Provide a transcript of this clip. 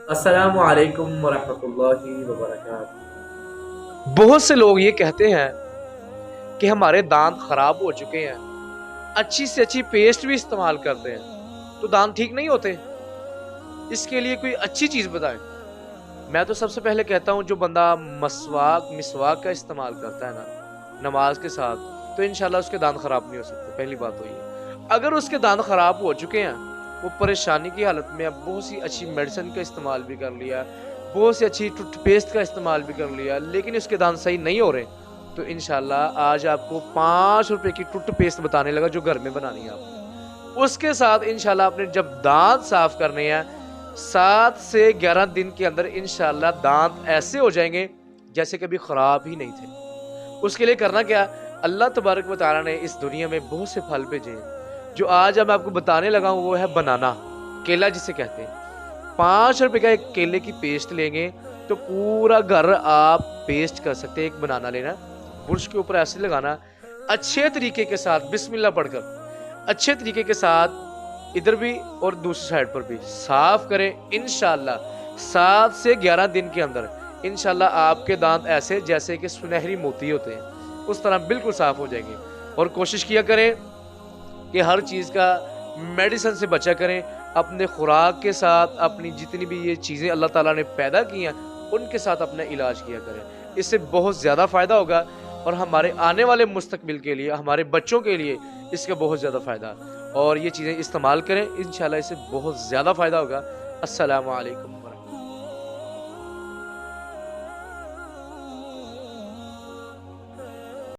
السلام علیکم ورحمۃ اللہ وبرکاتہ۔ بہت سے لوگ یہ کہتے ہیں کہ ہمارے دانت خراب ہو چکے ہیں، اچھی سے اچھی پیسٹ بھی استعمال کرتے ہیں تو دانت ٹھیک نہیں ہوتے۔ اس کے لیے کوئی اچھی چیز بتائیں۔ میں تو سب سے پہلے کہتا ہوں جو بندہ مسواک کا استعمال کرتا ہے نا نماز کے ساتھ، تو انشاءاللہ اس کے دانت خراب نہیں ہو سکتے۔ پہلی بات تو یہ، اگر اس کے دانت خراب ہو چکے ہیں، وہ پریشانی کی حالت میں اب بہت سی اچھی میڈیسن کا استعمال بھی کر لیا، بہت سی اچھی ٹوتھ پیسٹ کا استعمال بھی کر لیا، لیکن اس کے دانت صحیح نہیں ہو رہے، تو انشاءاللہ آج آپ کو 5 روپے کی ٹوتھ پیسٹ بتانے لگا جو گھر میں بنانی ہے آپ۔ اس کے ساتھ انشاءاللہ آپ نے جب دانت صاف کرنے ہیں، 7 سے 11 دن کے اندر انشاءاللہ دانت ایسے ہو جائیں گے جیسے کبھی خراب ہی نہیں تھے۔ اس کے لیے کرنا کیا؟ اللہ تبارک و تعالیٰ نے اس دنیا میں بہت سے پھل بھیجے ہیں، جو آج میں آپ کو بتانے لگا ہوں وہ ہے بنانا، کیلا جسے کہتے ہیں۔ 5 روپے کا ایک کیلے کی پیسٹ لیں گے تو پورا گھر آپ پیسٹ کر سکتے ہیں۔ ایک بنانا لینا، برش کے اوپر ایسے لگانا، اچھے طریقے کے ساتھ بسم اللہ پڑھ کر اچھے طریقے کے ساتھ ادھر بھی اور دوسری سائڈ پر بھی صاف کریں۔ انشاءاللہ 7 سے 11 دن کے اندر انشاءاللہ آپ کے دانت ایسے جیسے کہ سنہری موتی ہوتے ہیں اس طرح بالکل صاف ہو جائیں گے۔ اور کوشش کیا کریں کہ ہر چیز کا میڈیسن سے بچا کریں، اپنے خوراک کے ساتھ اپنی جتنی بھی یہ چیزیں اللہ تعالیٰ نے پیدا کی ہیں ان کے ساتھ اپنا علاج کیا کریں۔ اس سے بہت زیادہ فائدہ ہوگا اور ہمارے آنے والے مستقبل کے لیے، ہمارے بچوں کے لیے اس کا بہت زیادہ فائدہ، اور یہ چیزیں استعمال کریں، انشاءاللہ اس سے بہت زیادہ فائدہ ہوگا۔ السلام علیکم۔